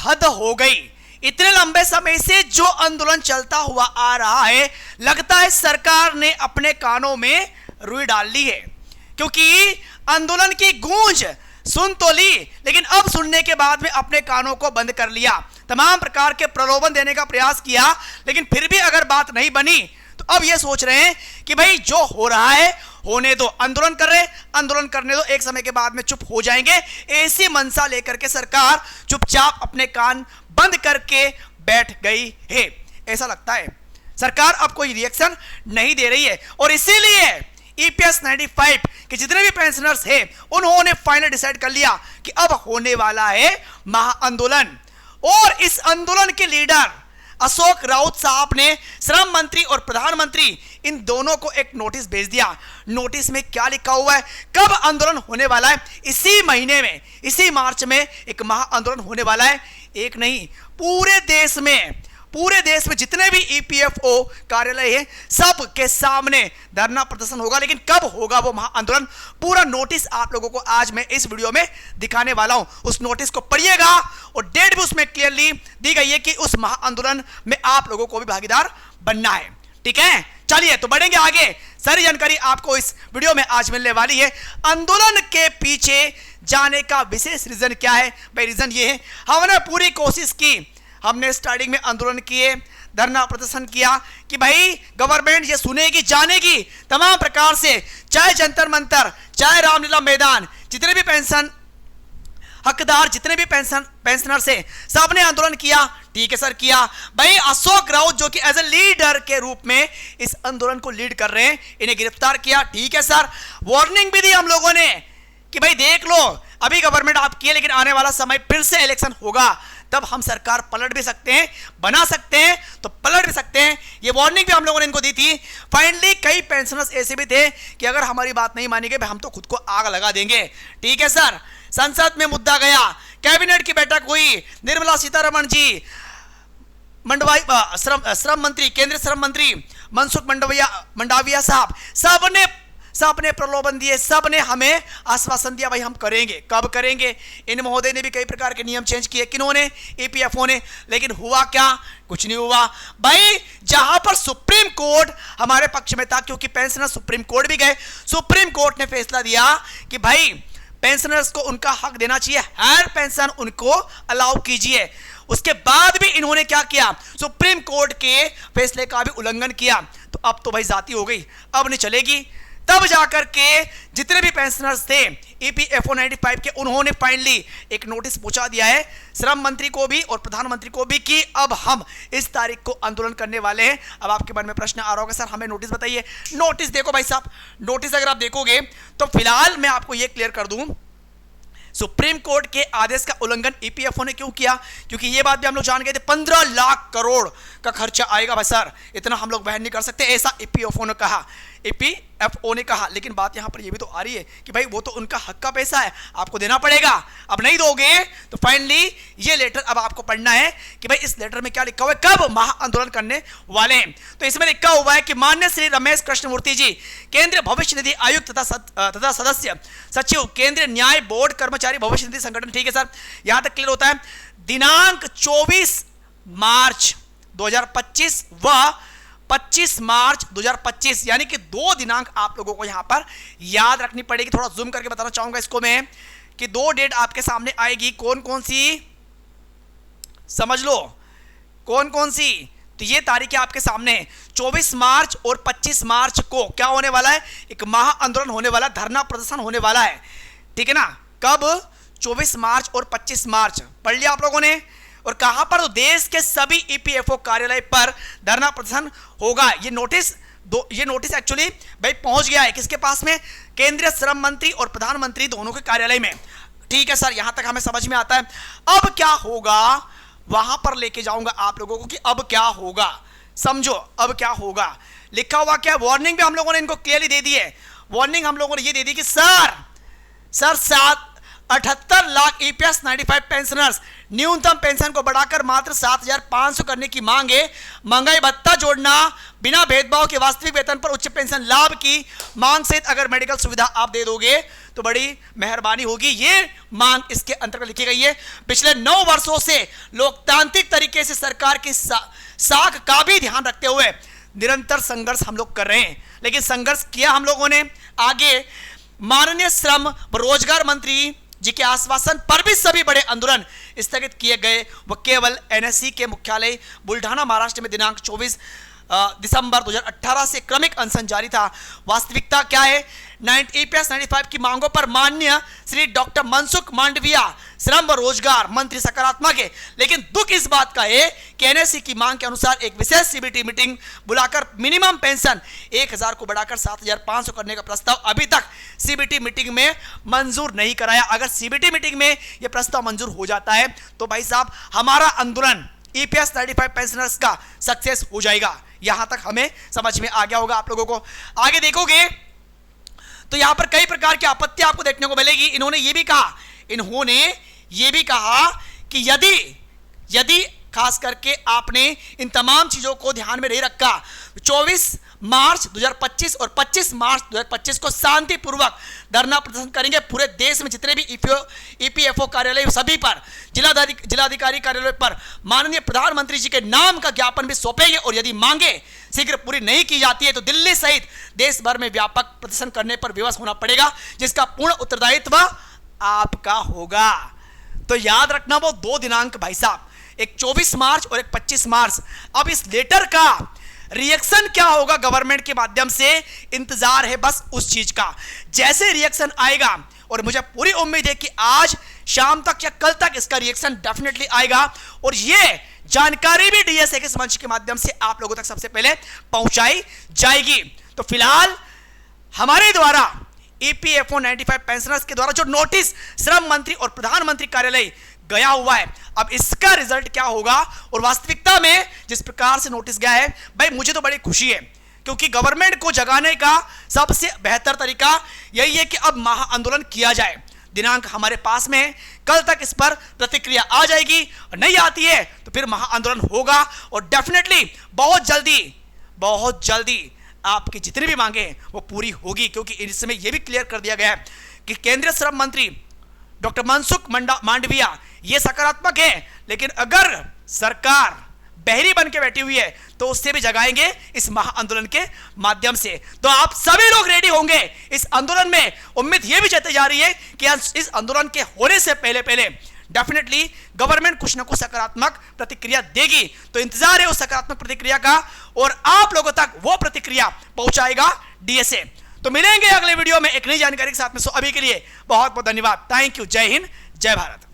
हद हो गई। इतने लंबे समय से जो आंदोलन चलता हुआ आ रहा है, लगता है सरकार ने अपने कानों में रुई डाल ली है, क्योंकि आंदोलन की गूंज सुन तो ली, लेकिन अब सुनने के बाद में अपने कानों को बंद कर लिया। तमाम प्रकार के प्रलोभन देने का प्रयास किया, लेकिन फिर भी अगर बात नहीं बनी तो अब यह सोच रहे हैं कि भाई जो हो रहा है होने दो, आंदोलन कर रहे, आंदोलन करने दो, एक समय के बाद में चुप हो जाएंगे। ऐसी मनसा लेकर के सरकार चुपचाप अपने कान बंद करके बैठ गई है। ऐसा लगता है सरकार अब कोई रिएक्शन नहीं दे रही है, और इसीलिए ईपीएस 95 के जितने भी पेंशनर्स हैं उन्होंने फाइनल डिसाइड कर लिया कि अब होने वाला है महाआंदोलन। और इस आंदोलन के लीडर अशोक राउत साहब ने श्रम मंत्री और प्रधानमंत्री इन दोनों को एक नोटिस भेज दिया। नोटिस में क्या लिखा हुआ है, कब आंदोलन होने वाला है? इसी महीने में, इसी मार्च में एक महाआंदोलन होने वाला है। एक नहीं, पूरे देश में जितने भी ईपीएफओ कार्यालय है सब के सामने धरना प्रदर्शन होगा। लेकिन कब होगा वो महाआंदोलन, पूरा नोटिस आप लोगों को आज मैं इस वीडियो में दिखाने वाला हूं। उस नोटिस को पढ़िएगा और डेट भी उसमें क्लियरली दी गई है कि उस महाआंदोलन में आप लोगों को भी भागीदार बनना है। ठीक है, चलिए तो बढ़ेंगे आगे। सारी जानकारी आपको इस वीडियो में आज मिलने वाली है। आंदोलन के पीछे जाने का विशेष रीजन क्या है? भाई रीजन ये है, हमने पूरी कोशिश की, हमने स्टार्टिंग में आंदोलन किए, धरना प्रदर्शन किया कि भाई गवर्नमेंट ये सुनेगी, जानेगी, तमाम प्रकार से, चाहे जंतर मंतर, चाहे रामलीला मैदान, जितने भी पेंशन हकदार, जितने भी पेंशनर से, सबने आंदोलन किया। ठीक है सर, किया। भाई अशोक राउत जो कि एज ए लीडर के रूप में इस आंदोलन को लीड कर रहे हैं, इन्हें गिरफ्तार किया। ठीक है सर, वार्निंग भी दी हम लोगों ने कि भाई देख लो, अभी गवर्नमेंट आपकी है, लेकिन आने वाला समय फिर से इलेक्शन होगा, तब हम सरकार पलट भी सकते हैं, बना सकते हैं तो पलट भी सकते हैं। ये वार्निंग भी हम लोगों ने इनको दी थी। फाइनली कई पेंशनर्स ऐसे भी थे कि अगर हमारी बात नहीं मानी गई हम तो खुद को आग लगा देंगे। ठीक है सर, संसद में मुद्दा गया, कैबिनेट की बैठक हुई, निर्मला सीतारमण जी, श्रम मंत्री, केंद्रीय श्रम मंत्री मनसुख मंडाविया साहब, सबने प्रलोभन दिए, सबने हमें आश्वासन दिया भाई हम करेंगे। कब करेंगे? इन महोदय ने भी कई प्रकार के नियम चेंज किए, किन्होंने? ईपीएफओ ने। लेकिन हुआ क्या? कुछ नहीं हुआ। भाई जहां पर सुप्रीम कोर्ट हमारे पक्ष में था, क्योंकि पेंशनर सुप्रीम कोर्ट भी गए, सुप्रीम कोर्ट ने फैसला दिया कि भाई पेंशनर्स को उनका हक देना चाहिए, हर पेंशन उनको अलाउ कीजिए। उसके बाद भी इन्होंने क्या किया? सुप्रीम कोर्ट के फैसले का भी उल्लंघन किया। तो अब तो भाई जाती हो गई, अब नहीं चलेगी। तब जाकर के जितने भी पेंशनर्स थे ईपीएफओ 95 के, उन्होंने फाइनली एक नोटिस पहुंचा दिया है श्रम मंत्री को भी और प्रधानमंत्री को भी कि अब हम इस तारीख को आंदोलन करने वाले हैं। अब आपके मन में प्रश्न आ रहा होगा, सर हमें नोटिस बताइए। नोटिस देखो भाई साहब, नोटिस अगर आप देखोगे तो फिलहाल मैं आपको यह क्लियर कर दूं, सुप्रीम कोर्ट के आदेश का उल्लंघन ईपीएफओ ने क्यों किया? क्योंकि यह बात भी हम लोग जान गए थे 15 लाख करोड़ का खर्चा आएगा। भाई सर इतना हम लोग वहन नहीं कर सकते, ऐसा ईपीएफओ ने कहा, ईपीएफओ ने कहा। लेकिन बात यहां पर यह भी तो आ रही है कि भाई वो तो उनका हक का पैसा है, आपको देना पड़ेगा। अब नहीं दोगे तो फाइनली ये लेटर अब आपको पढ़ना है कि भाई इस लेटर में क्या लिखा हुआ है, कब महाआंदोलन करने वाले हैं। तो इसमें लिखा हुआ है कि माननीय श्री रमेश कृष्णमूर्ति जी, केंद्रीय भविष्य निधि आयुक्त तथा सदस्य सचिव, केंद्रीय न्याय बोर्ड कर्मचारी भविष्य निधि संगठन। ठीक है सर, यहां तक क्लियर होता है। दिनांक 24 मार्च 2025 व 25 मार्च 2025, यानी कि 2 दिनांक आप लोगों को यहां पर याद रखनी पड़ेगी। थोड़ा जूम करके बताना चाहूंगा इसको मैं कि 2 डेट आपके सामने आएगी, कौन कौन सी समझ लो, कौन कौन सी। तो ये तारीखें आपके सामने, 24 मार्च और 25 मार्च को क्या होने वाला है? एक महाआंदोलन होने वाला, धरना प्रदर्शन होने वाला है। ठीक है ना? कब? 24 मार्च और 25 मार्च। पढ़ लिया आप लोगों ने? और कहां पर? तो देश के सभी ईपीएफओ कार्यालय पर धरना प्रदर्शन होगा। ये नोटिस एक्चुअली भाई पहुंच गया है किसके पास में? केंद्रीय श्रम मंत्री और प्रधानमंत्री दोनों के कार्यालय में। ठीक है सर, यहां तक हमें समझ में आता है। अब क्या होगा वहां पर लेके जाऊंगा आप लोगों को कि अब क्या होगा, समझो अब क्या होगा। लिखा हुआ क्या? वार्निंग भी हम लोगों ने इनको क्लियरली दे दी है। वार्निंग हम लोगों ने ये दे दी कि सर 78 लाख ईपीएस 95 पेंशनर्स न्यूनतम पेंशन को बढ़ाकर मात्र 7,500 करने की मांग है। महंगाई भत्ता जोड़ना, बिना भेदभाव के वास्तविक वेतन पर उच्च पेंशन लाभ की मांग सहित अगर मेडिकल सुविधा आप दे दोगे तो बड़ी मेहरबानी होगी। ये मांग इसके अंतर्गत लिखी गई है। पिछले 9 वर्षों से लोकतांत्रिक तरीके से सरकार की साख का भी ध्यान रखते हुए निरंतर संघर्ष हम लोग कर रहे हैं, लेकिन संघर्ष किया हम लोगों ने। आगे माननीय श्रम व रोजगार मंत्री जी के आश्वासन पर भी सभी बड़े आंदोलन स्थगित किए गए। वह केवल एनएससी के मुख्यालय बुल्ढाना महाराष्ट्र में दिनांक 24 दिसंबर 2018 से क्रमिक अनशन जारी था। वास्तविकता क्या है? ईपीएस 95 की मांगों पर माननीय श्री डॉक्टर मनसुख मांडविया श्रम व रोजगार मंत्री सकारात्मक है, लेकिन दुख इस बात का है कि एनएससी की मांग के अनुसार एक विशेष सीबीटी मीटिंग बुलाकर मिनिमम पेंशन 1000 को बढ़ाकर 7,500 करने का प्रस्ताव अभी तक सीबीटी मीटिंग में मंजूर नहीं कराया। अगर सीबीटी मीटिंग में यह प्रस्ताव मंजूर हो जाता है तो भाई साहब हमारा आंदोलन ईपीएस 95 पेंशनर्स का सक्सेस हो जाएगा। यहां तक हमें समझ में आ गया होगा आप लोगों को। आगे देखोगे तो यहां पर कई प्रकार की आपत्ति आपको देखने को मिलेगी। इन्होंने यह भी कहा कि यदि खास करके आपने इन तमाम चीजों को ध्यान में नहीं रखा, 24 मार्च 2025 और 25 मार्च 2025 को शांतिपूर्वक धरना प्रदर्शन करेंगे। पूरे देश में जितने भी ईपीएफओ कार्यालय सभी पर, जिलाधिकारी कार्यालय पर माननीय प्रधानमंत्री जी के नाम का ज्ञापन भी सौंपेंगे और यदि मांगे शीघ्र पूरी नहीं की जाती है तो दिल्ली सहित देश भर में व्यापक प्रदर्शन करने पर विवश होना पड़ेगा, जिसका पूर्ण उत्तरदायित्व आपका होगा। तो याद रखना वो 2 दिनांक भाई साहब, एक 24 मार्च और एक 25 मार्च। अब इस लेटर का रिएक्शन क्या होगा गवर्नमेंट के माध्यम से, इंतजार है बस उस चीज का। जैसे रिएक्शन आएगा, और मुझे पूरी उम्मीद है कि आज शाम तक या कल तक इसका रिएक्शन डेफिनेटली आएगा और ये जानकारी भी डीएसए के मंच के माध्यम से आप लोगों तक सबसे पहले पहुंचाई जाएगी। तो फिलहाल हमारे द्वारा ईपीएफओ 95 पेंशनर्स के द्वारा जो नोटिस श्रम मंत्री और प्रधानमंत्री कार्यालय गया हुआ है, अब इसका रिजल्ट क्या होगा और वास्तविकता में जिस प्रकार से नोटिस गया है, भाई मुझे तो बड़ी खुशी है, क्योंकि गवर्नमेंट को जगाने का सबसे बेहतर तरीका यही है कि अब महा आंदोलन किया जाए। दिनांक हमारे पास में है, कल तक इस पर प्रतिक्रिया आ जाएगी, और नहीं आती है तो फिर महा आंदोलन होगा और डेफिनेटली बहुत जल्दी आपकी जितनी भी मांगे वो पूरी होगी। क्योंकि इसमें यह भी क्लियर कर दिया गया है कि केंद्रीय श्रम मंत्री डॉक्टर मनसुख मांडविया ये सकारात्मक है, लेकिन अगर सरकार बहरी बन के बैठी हुई है तो उससे भी जगाएंगे इस महा आंदोलन के माध्यम से। तो आप सभी लोग रेडी होंगे इस आंदोलन में। उम्मीद यह भी जताई जा रही है कि इस आंदोलन के होने से पहले डेफिनेटली गवर्नमेंट कुछ ना कुछ सकारात्मक प्रतिक्रिया देगी। तो इंतजार है उस सकारात्मक प्रतिक्रिया का और आप लोगों तक वो प्रतिक्रिया पहुंचाएगा डीएसए। तो मिलेंगे अगले वीडियो में एक नई जानकारी के साथ में। सो अभी के लिए बहुत बहुत धन्यवाद। Thank you. जय हिंद, जय भारत।